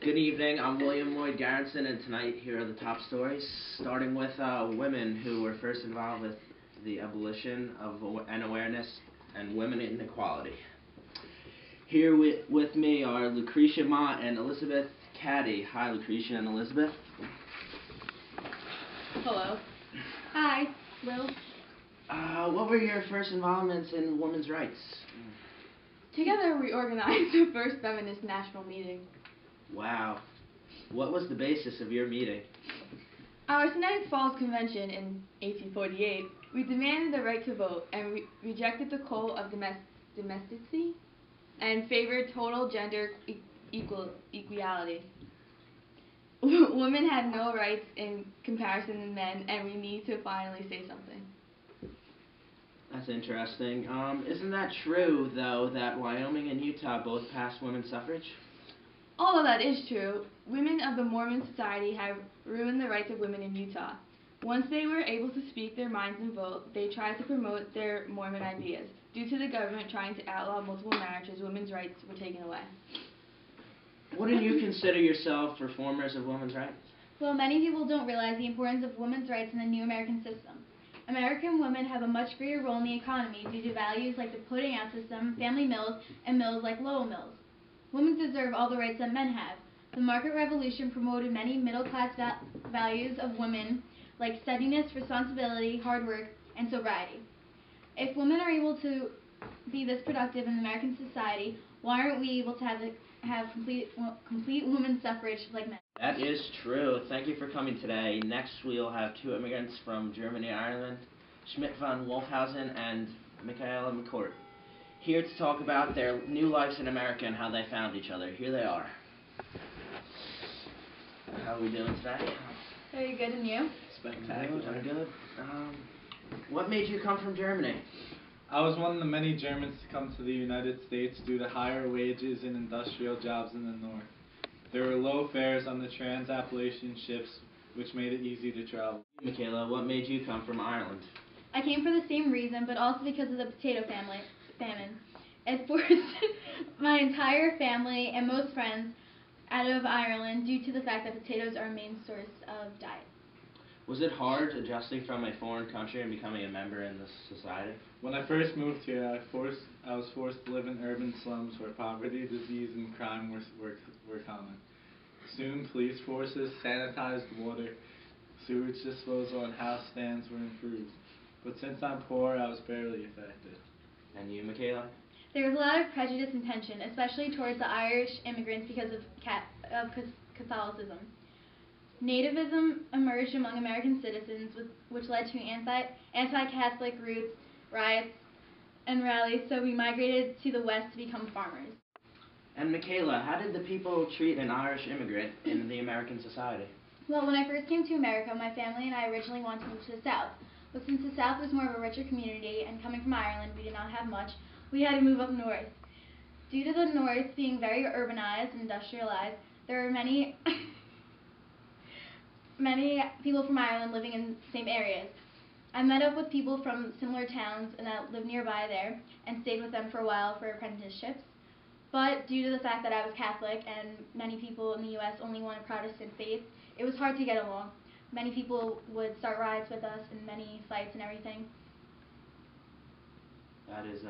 Good evening. I'm William Lloyd Garrison, and tonight here are the top stories, starting with women who were first involved with the abolition of and awareness and women inequality. Here with me are Lucretia Mott and Elizabeth Caddy. Hi, Lucretia and Elizabeth. Hello. Hi, Will. What were your first involvements in women's rights? Together we organized the first feminist national meeting. Wow. What was the basis of your meeting? Our Senetic Falls Convention in 1848, we demanded the right to vote and rejected the call of domesticity and favored total gender equality. Women had no rights in comparison to men, and we need to finally say something. That's interesting. Isn't that true, though, that Wyoming and Utah both passed women's suffrage? Although that is true, women of the Mormon Society have ruined the rights of women in Utah. Once they were able to speak their minds and vote, they tried to promote their Mormon ideas. Due to the government trying to outlaw multiple marriages, women's rights were taken away. Wouldn't you consider yourself reformers of women's rights? Well, many people don't realize the importance of women's rights in the new American system. American women have a much greater role in the economy due to values like the putting out system, family mills, and mills like Lowell Mills. Women deserve all the rights that men have. The market revolution promoted many middle-class values of women like steadiness, responsibility, hard work, and sobriety. If women are able to be this productive in American society, why aren't we able to have complete women's suffrage like men? That is true. Thank you for coming today. Next, we'll have two immigrants from Germany, Ireland, Schmidt von Wolfhausen and Michaela McCourt, here to talk about their new lives in America and how they found each other. Here they are. How are we doing today? Very good, and you? Spectacular. Good. What made you come from Germany? I was one of the many Germans to come to the United States due to higher wages in industrial jobs in the north. There were low fares on the Trans-Appalachian ships, which made it easy to travel. Michaela, what made you come from Ireland? I came for the same reason, but also because of the potato famine. It forced my entire family and most friends out of Ireland due to the fact that potatoes are a main source of diet. Was it hard adjusting from a foreign country and becoming a member in this society? When I first moved here, I was forced to live in urban slums where poverty, disease, and crime were common. Soon, police forces, sanitized water, sewage disposal, and house stands were improved. But since I'm poor, I was barely affected. And you, Michaela? There was a lot of prejudice and tension, especially towards the Irish immigrants because of Catholicism. Nativism emerged among American citizens, which led to anti-Catholic riots, and rallies, so we migrated to the West to become farmers. And Michaela, how did the people treat an Irish immigrant in the American society? Well, when I first came to America, my family and I originally wanted to move to the South. But since the South was more of a richer community, and coming from Ireland, we did not have much, we had to move up north. Due to the North being very urbanized and industrialized, there were many people from Ireland living in the same areas. I met up with people from similar towns and that lived nearby there and stayed with them for a while for apprenticeships. But due to the fact that I was Catholic and many people in the U.S. only wanted Protestant faith, it was hard to get along. Many people would start riots with us and many fights and everything. That is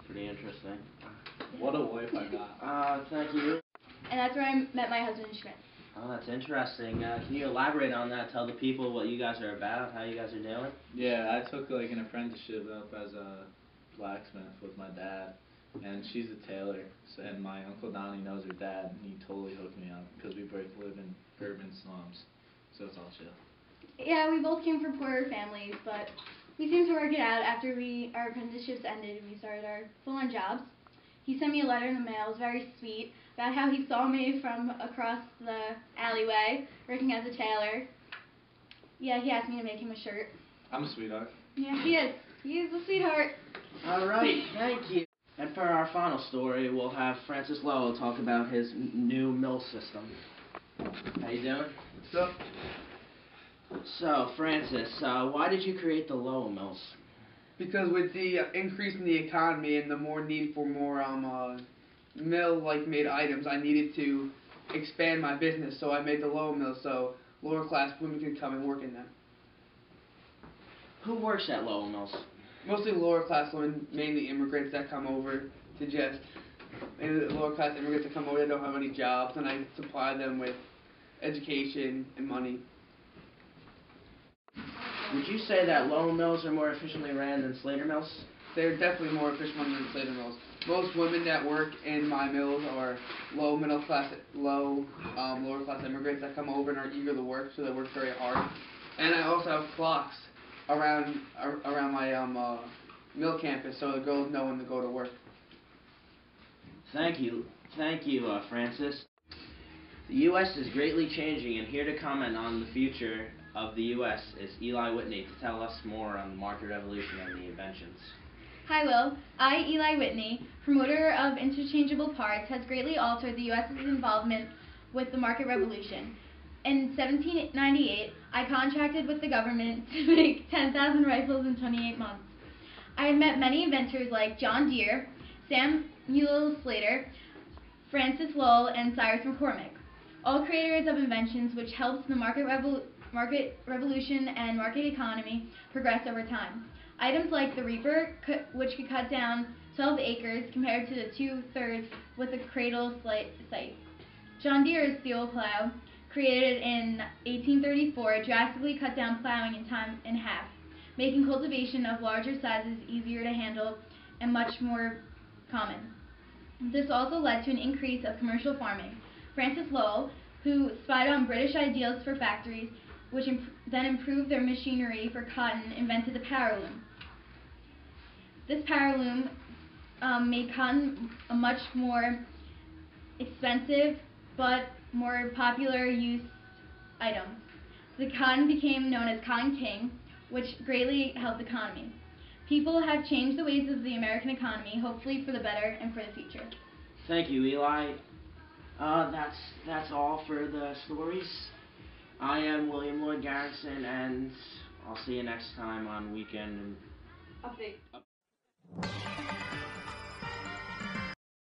pretty interesting. What a wife I got. Thank you. And that's where I met my husband, Schmidt. Oh, that's interesting. Can you elaborate on that? Tell the people what you guys are about, how you guys are doing? Yeah, I took like an apprenticeship up as a blacksmith with my dad, and she's a tailor, and my Uncle Donnie knows her dad, and he totally hooked me up because we both live in urban slums, so it's all chill. Yeah, we both came from poorer families, but we seemed to work it out after our apprenticeships ended and we started our full-on jobs. He sent me a letter in the mail. It was very sweet about how he saw me from across the alleyway working as a tailor. Yeah, he asked me to make him a shirt. I'm a sweetheart. Yeah, he is. He is a sweetheart. All right, thank you. And for our final story, we'll have Francis Lowell talk about his new mill system. How you doing? What's up? So, Francis, why did you create the Lowell Mills? Because with the increase in the economy and the more need for more mill-like made items, I needed to expand my business, so I made the Lowell Mills so lower class women could come and work in them. Who works at Lowell Mills? Mostly lower class women, mainly immigrants that come over to just, mainly lower class immigrants that come over that don't have any jobs, and I supply them with education and money. Would you say that Lowell Mills are more efficiently ran than Slater Mills? They're definitely more efficient than Slater Mills. Most women that work in my mills are lower class immigrants that come over and are eager to work, so they work very hard. And I also have clocks around my mill campus, so the girls know when to go to work. Thank you, Francis. The U.S. is greatly changing, and here to comment on the future of the U.S. is Eli Whitney to tell us more on the market revolution and the inventions. Hi Will, I, Eli Whitney, promoter of interchangeable parts, has greatly altered the U.S.'s involvement with the market revolution. In 1798, I contracted with the government to make 10,000 rifles in 28 months. I have met many inventors like John Deere, Samuel Slater, Francis Lowell, and Cyrus McCormick, all creators of inventions which helped the market revolution and market economy progress over time. Items like the reaper, which could cut down 12 acres compared to the 2/3 with a cradle scythe. John Deere's steel plow, created in 1834, drastically cut down plowing time in half, making cultivation of larger sizes easier to handle and much more common. This also led to an increase of commercial farming. Francis Lowell, who spied on British ideals for factories, which then improved their machinery for cotton, invented the power loom. This power loom made cotton a much more expensive but more popular use item. The cotton became known as Cotton King, which greatly helped the economy. People have changed the ways of the American economy, hopefully for the better and for the future. Thank you, Eli. That's all for the stories. I am William Lloyd Garrison, and I'll see you next time on Weekend Update.